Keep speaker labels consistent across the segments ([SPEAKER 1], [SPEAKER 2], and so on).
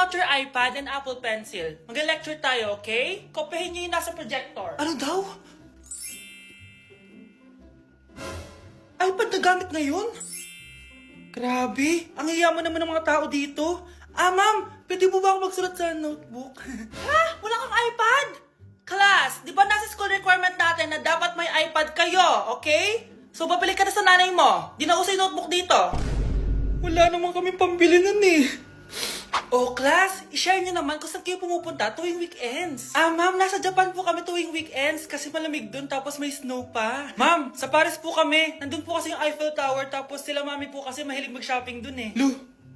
[SPEAKER 1] out your iPad and Apple Pencil. Mag-lecture tayo, okay? Kopyahin niyo yung nasa projector. Ano daw? iPad na gamit ngayon? Grabe, ang yayaman naman ng mga tao dito. Ma'am, pwede mo ba ako magsulat sa notebook? Ha? Wala kang iPad? Class, di ba nasa school requirement natin na dapat may iPad kayo, okay? So, babalik ka na sa nanay mo. Di na uso yung notebook dito. Wala naman kami pambili nun eh. Oh, class, i-share nyo naman kung saan kayo pumupunta tuwing weekends. Ma'am, nasa Japan po kami tuwing weekends kasi malamig dun tapos may snow pa. Ma'am, sa Paris po kami. Nandun po kasi yung Eiffel Tower tapos sila mami po kasi mahilig mag-shopping dun eh. Lu,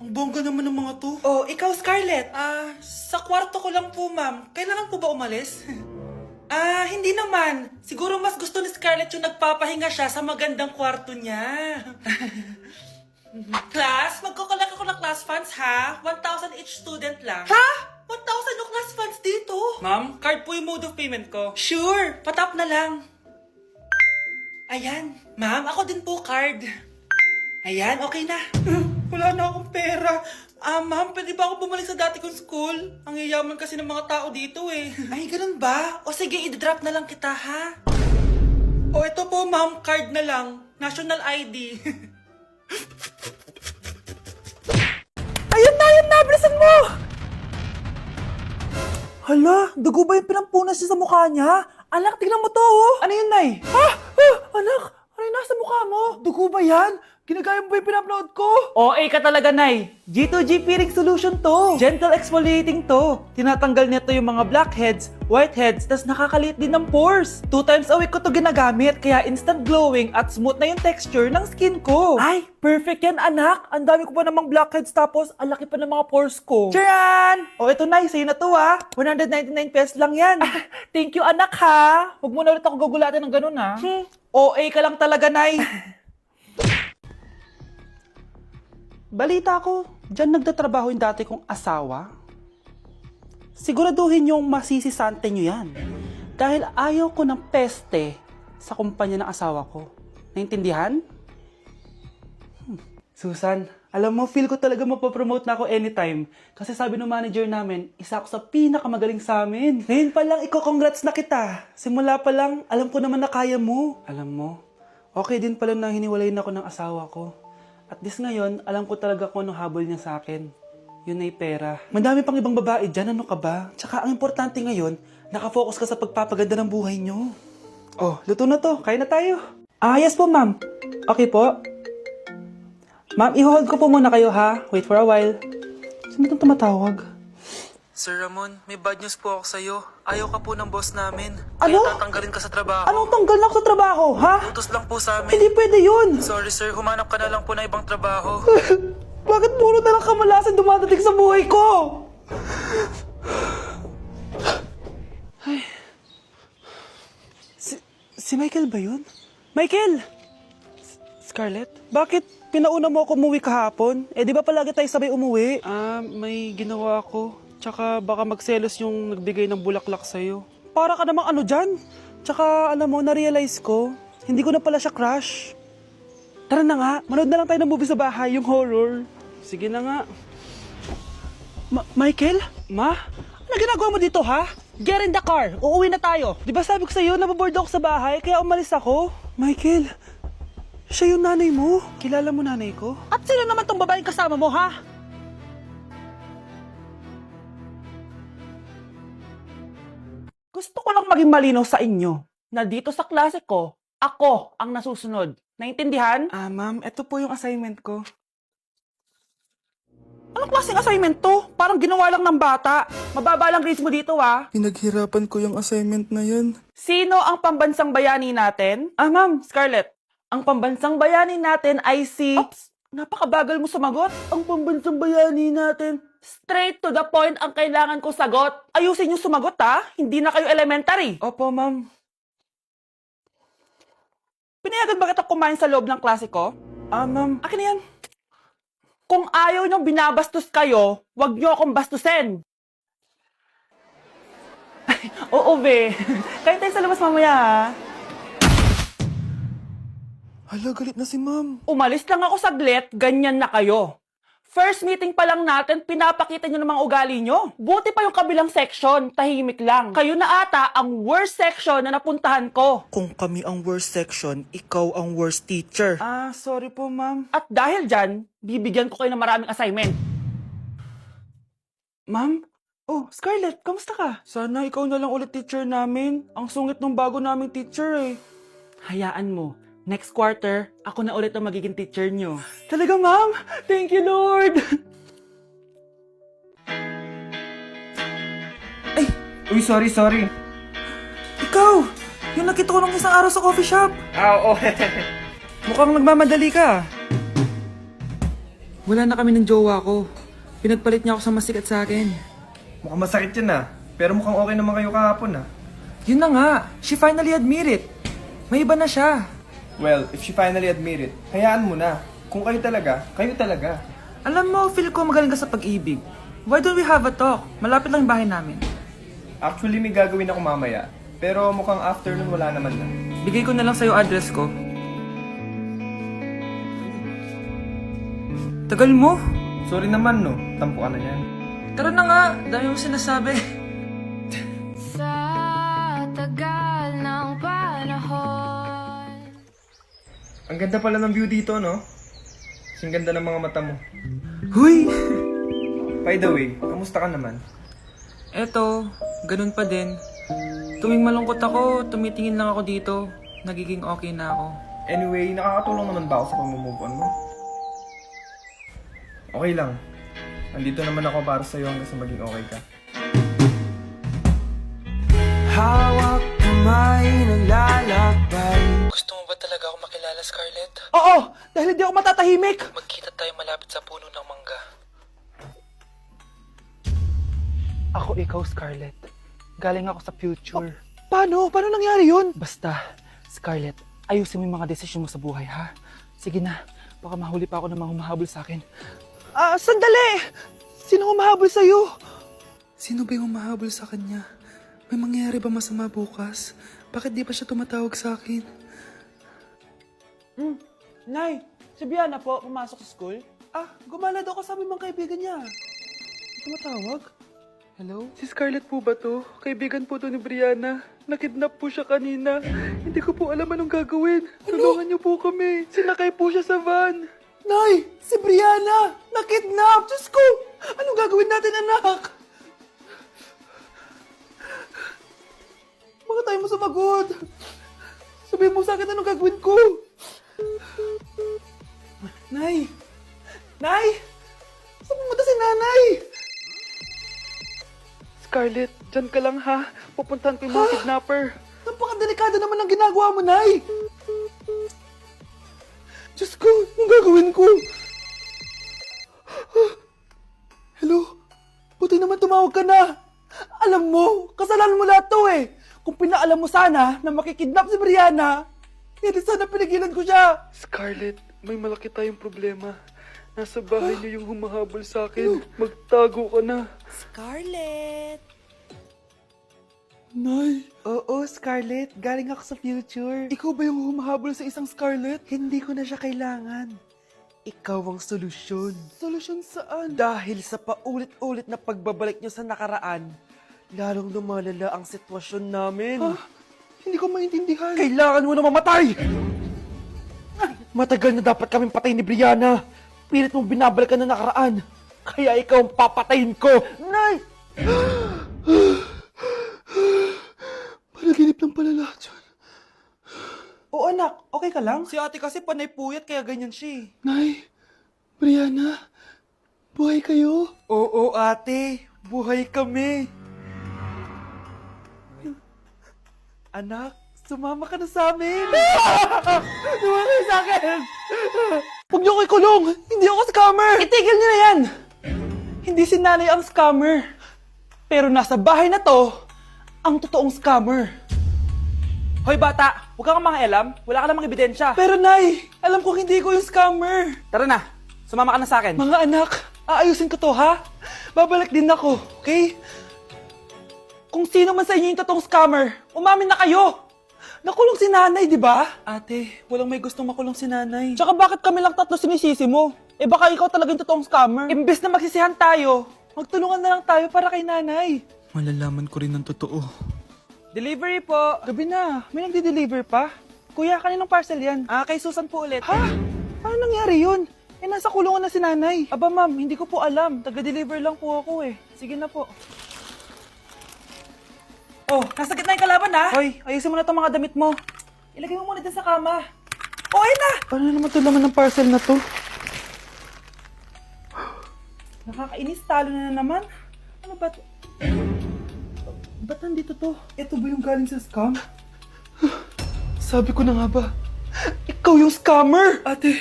[SPEAKER 1] ang bongga naman ng mga to. Oh, ikaw Scarlett. Sa kwarto ko lang po ma'am. Kailangan po ba umalis? Hindi naman. Siguro mas gusto ni Scarlett yung nagpapahinga siya sa magandang kwarto niya. Class, magkukulak ako ng class funds ha. 1,000 each student lang. Ha? 1,000 yung class funds dito? Ma'am, card po yung mode of payment ko. Sure, patap na lang. Ayan. Ma'am, ako din po card. Ayan, okay na. Wala na akong pera. Ma'am, pwede ba ako bumalik sa dati kong school? Ang yayaman kasi ng mga tao dito eh. Ay, ganun ba? O sige, i-drop na lang kita ha. O ito po ma'am, card na lang. National ID. Ayun na, bilisan mo! Hala, dugo ba yung pinampunas niya sa mukha niya? Anak, tingnan mo to, oh! Ano yun, Nay? Anak, ano yung nasa mukha mo? Dugo ba yan? Ginagaya mo ba yung pinupload ko? OA ka talaga, Nay. G2G Peeling Solution to. Gentle exfoliating to. Tinatanggal nito yung mga blackheads, whiteheads, tas nakakaliit din ng pores. 2 times a week ko to ginagamit, kaya instant glowing at smooth na yung texture ng skin ko. Ay, perfect yan, anak. Ang dami ko pa namang blackheads tapos ang laki pa ng mga pores ko. Charan! O, ito, Nay. Sa'yo na to, 199 pesos lang yan. Thank you, anak, ha. Huwag mo na ulit ako gugulatin ng ganun, ha. OA ka lang talaga, Nay. Balita ko, dyan nagtatrabaho yung dati kong asawa. Siguraduhin yung masisisante nyo yan. Dahil ayaw ko ng peste sa kumpanya ng asawa ko. Naintindihan? Susan, alam mo, feel ko talaga mapapromote na ako anytime. Kasi sabi ng manager namin, isa ako sa pinakamagaling sa amin. Ngayon pa lang, congrats na kita. Simula pa lang, alam ko naman na kaya mo. Alam mo, okay din pala na hiniwalayin ako ng asawa ko. At least ngayon, alam ko talaga kung anong habol niya sa akin. Yun ay pera. Madami pang ibang babae dyan, ano ka ba? Tsaka ang importante ngayon, nakafocus ka sa pagpapaganda ng buhay niyo. Oh, luto na to. Kaya na tayo. Yes po, ma'am. Okay po. Ma'am, i-hold ko po muna kayo ha. Wait for a while. Sino itong tumatawag? Sir Ramon, may bad news po ako sa'yo. Ayaw ka po ng boss namin.
[SPEAKER 2] Ano?
[SPEAKER 1] Kaya tatanggalin ka sa trabaho.
[SPEAKER 2] Anong tanggal na ako sa trabaho, ha?
[SPEAKER 1] Utos lang po sa amin.
[SPEAKER 2] Hindi pwede yun!
[SPEAKER 1] Sorry sir, humanap ka na lang po ng ibang trabaho.
[SPEAKER 2] Bakit puro na lang kamalasan dumadating sa buhay ko? Ay. Si Michael ba yun? Michael! Scarlett, bakit pinauna mo ako umuwi kahapon? Di ba palagi tayo sabay umuwi? May ginawa ako. Tsaka baka magselos yung nagbigay ng bulaklak sa'yo. Para ka namang ano dyan? Tsaka alam mo, na-realize ko, hindi ko na pala siya crush. Tara na nga, manood na lang tayo ng movie sa bahay, yung horror. Sige na nga. Michael? Ma? Ano ginagawa mo dito, ha? Get in the car, uuwi na tayo. Di ba sabi ko sa'yo, nababoard ako sa bahay, kaya umalis ako? Michael, siya yung nanay mo. Kilala mo nanay ko? At sino naman tong babaeng kasama mo, ha? Gusto ko lang maging malinaw sa inyo na dito sa klase ko, ako ang nasusunod. Naintindihan? Ma'am, ito po yung assignment ko. Anong klaseng assignment to? Parang ginawa lang ng bata. Mababa lang grades mo dito,
[SPEAKER 3] Pinaghirapan ko yung assignment na yan.
[SPEAKER 2] Sino ang pambansang bayani natin? Ma'am, Scarlett. Ang pambansang bayani natin ay si... Oops! Napakabagal mo sumagot. Ang pambansang bayani natin... Straight to the point ang kailangan ko sagot. Ayusin niyo sumagot, ha? Hindi na kayo elementary.
[SPEAKER 3] Opo, ma'am.
[SPEAKER 2] Pinayagan ba kita kumain sa loob ng klase ko?
[SPEAKER 3] Ma'am.
[SPEAKER 2] Akin na yan. Kung ayaw niyong binabastos kayo, wag niyo akong bastusin. Oo, be. Kain tayo sa labas mamaya, ha?
[SPEAKER 3] Hala, galit na si ma'am.
[SPEAKER 2] Umalis lang ako saglit, ganyan na kayo.
[SPEAKER 1] First meeting pa lang natin, pinapakita nyo ng mga ugali nyo. Buti pa yung kabilang section, tahimik lang. Kayo na ata ang worst section na napuntahan ko.
[SPEAKER 3] Kung kami ang worst section, ikaw ang worst teacher.
[SPEAKER 2] Sorry po, ma'am.
[SPEAKER 1] At dahil dyan, bibigyan ko kayo ng maraming assignment.
[SPEAKER 2] Ma'am? Oh, Scarlett, kamusta ka? Sana ikaw na lang ulit teacher namin. Ang sungit ng bago naming teacher eh.
[SPEAKER 1] Hayaan mo, next quarter, ako na ulit ang magiging teacher nyo.
[SPEAKER 2] Talaga, ma'am? Thank you, Lord!
[SPEAKER 4] Uy, sorry.
[SPEAKER 2] Ikaw! Yung nakita ko nung isang araw sa coffee shop.
[SPEAKER 4] Oo.
[SPEAKER 2] Mukhang nagmamadali ka. Wala na kami ng jowa ko. Pinagpalit niya ako sa masikat sa akin.
[SPEAKER 4] Mukhang masakit yan ah. Pero mukhang okay naman kayo kahapon ah.
[SPEAKER 2] Yun na nga, she finally admit it. May iba na siya.
[SPEAKER 4] Well, if she finally admit it, hayaan mo na. Kung kayo talaga, kayo talaga.
[SPEAKER 2] Alam mo, feel ko magaling ka sa pag-ibig. Why don't we have a talk? Malapit lang yung bahay namin.
[SPEAKER 4] Actually, may gagawin ako mamaya. Pero mukhang afternoon wala naman na.
[SPEAKER 2] Bigay ko na lang sa'yo address ko. Tagal mo.
[SPEAKER 4] Sorry naman no, tampo ka na yan.
[SPEAKER 2] Tara na nga, dami mo sinasabi.
[SPEAKER 5] Sa tagal ng panahon.
[SPEAKER 4] Ang ganda pala ng view dito no? Kasing ganda ng mga mata mo.
[SPEAKER 2] Huy!
[SPEAKER 4] By the way, kamusta ka naman?
[SPEAKER 2] Eto, ganun pa din. Tuwing malungkot ako, tumitingin lang ako dito. Nagiging okay na ako.
[SPEAKER 4] Anyway, nakakatulong naman ba ako sa pag-move on mo? Okay lang. Andito naman ako para sa'yo hanggang sa maging okay ka.
[SPEAKER 2] Hawak kamay naglalakbay. Gusto mo ba talaga ako makilala, Scarlett?
[SPEAKER 1] Oo, dahil hindi ako matatahimik.
[SPEAKER 2] Magkita tayo malapit sa puno ng mangga.
[SPEAKER 1] Ako ikaw, Scarlett. Galing ako sa future.
[SPEAKER 2] Paano? Paano nangyari yun?
[SPEAKER 1] Basta, Scarlett, ayusin mo yung mga desisyon mo sa buhay, ha? Sige na, baka mahuli pa ako ng mga humahabol sa akin.
[SPEAKER 2] Sandali! Sino humahabol sa'yo?
[SPEAKER 3] Sino ba yung humahabol sa kanya? May mangyayari ba masama bukas? Bakit di pa siya tumatawag sa akin?
[SPEAKER 2] Nay, si Biana po, pumasok sa school? Gumala daw kasama yung mga kaibigan niya. Tumatawag? Hello? Si Scarlett po ba to? Kaibigan po to ni Brianna. Nakidnap po siya kanina. Hindi ko po alam anong gagawin. Tulungan niyo po kami. Sinakay po siya sa van. Nay! Si Brianna! Nakidnap! Diyos ko! Anong gagawin natin, anak? Bakit tayo mo sumagot? Sabihin mo sa akin anong gagawin ko. Nay! Nay! Saan pumunta si nanay? Scarlett, dyan ka lang ha. Pupuntahan ko yung mga kidnapper. Napakadelikado naman ang ginagawa mo, Nay. Diyos ko, anong gagawin ko? Hello? Buti naman tumawag ka na. Alam mo, kasalanan mo lahat to eh. Kung pinaalam mo sana na makikidnap si Brianna, hindi sana pinigilan ko siya. Scarlett, may malaki tayong problema. Nasa bahay niyo yung humahabol sa akin. Magtago ka na.
[SPEAKER 1] Scarlett!
[SPEAKER 2] Nay. Oo, Scarlett. Galing ako sa future. Ikaw ba yung humahabol sa isang Scarlett? Hindi ko na siya kailangan. Ikaw ang solusyon. Solusyon saan? Dahil sa paulit-ulit na pagbabalik niyo sa nakaraan, lalong lumalala ang sitwasyon namin. Hindi ko maintindihan. Kailangan mo na mamatay! Matagal na dapat kaming patayin ni Brianna. Pilit mong binabalikan na nakaraan. Kaya ikaw ang papatayin ko. Nay! Panaginip lang pala lahat yun. Oo anak, okay ka lang? Si ate kasi panay puyat kaya ganyan siya.
[SPEAKER 3] Nay, Brianna, buhay kayo?
[SPEAKER 2] Oo ate, buhay kami. Anak, sumama ka na sa amin. Sumama kayo sa akin. Huwag niyo ko ikulong. Hindi ako scammer. Itigil niyo na yan. Hindi si nanay ang scammer. Pero nasa bahay na to, ang totoong scammer. Hoy bata, huwag kang mangialam. Wala ka namang ebidensya. Pero nay, alam ko hindi ko yung scammer. Tara na, sumama ka na sa akin. Mga anak, aayusin ko to ha. Babalik din ako, okay? Kung sino man sa inyo yung totoong scammer, umamin na kayo. Nakulong si nanay, di ba? Ate, walang may gustong makulong si nanay. Tsaka bakit kami lang tatlo sinisisi mo? Eh baka ikaw talagang totoong scammer. Imbes na magsisihan tayo, magtulungan na lang tayo para kay nanay.
[SPEAKER 3] Malalaman ko rin ng totoo.
[SPEAKER 2] Delivery po. Gabi na, may nagde-deliver pa. Kuya, kaninong parcel yan? Kay Susan po ulit. Ha? Paano nangyari yun? Eh, nasa kulungan na si nanay. Aba ma'am, hindi ko po alam. Taga-deliver lang po ako eh. Sige na po.
[SPEAKER 1] Oh, nasa gitna yung kalaban ha?
[SPEAKER 2] Hoy, ayusin mo na itong mga damit mo.
[SPEAKER 1] Ilagay mo muna dyan sa kama. Oh, ayun na!
[SPEAKER 2] Paano naman ito laman ng parcel na to?
[SPEAKER 1] Nakakainis, talo na naman. Ano ba to?
[SPEAKER 2] Ba't nandito to?
[SPEAKER 3] Ito ba yung galing sa scam? Sabi ko na nga ba?
[SPEAKER 2] Ikaw yung scammer!
[SPEAKER 3] Ate,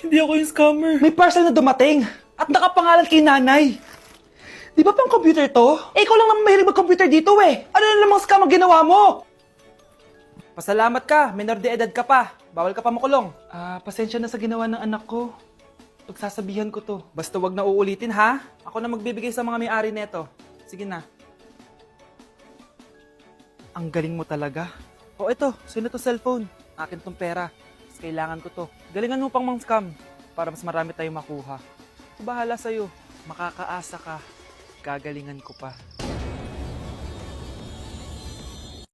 [SPEAKER 3] hindi ako yung scammer.
[SPEAKER 2] May parcel na dumating at nakapangalan kay nanay. Di ba pang computer to? Eh, ikaw lang naman mahilig mag-computer dito eh. Ano na namang scam ang ginawa mo? Pasalamat ka, minor de edad ka pa. Bawal ka pa makulong. Pasensya na sa ginawa ng anak ko. Pagsasabihan ko to. Basta wag na uulitin ha. Ako na magbibigay sa mga may-ari neto. Sige na. Ang galing mo talaga. O ito, sino to cellphone? Akin tong pera. Mas kailangan ko to. Galingan mo pang mang-scam para mas marami tayong makuha. Bahala sa'yo. Makakaasa ka. Gagalingan ko pa.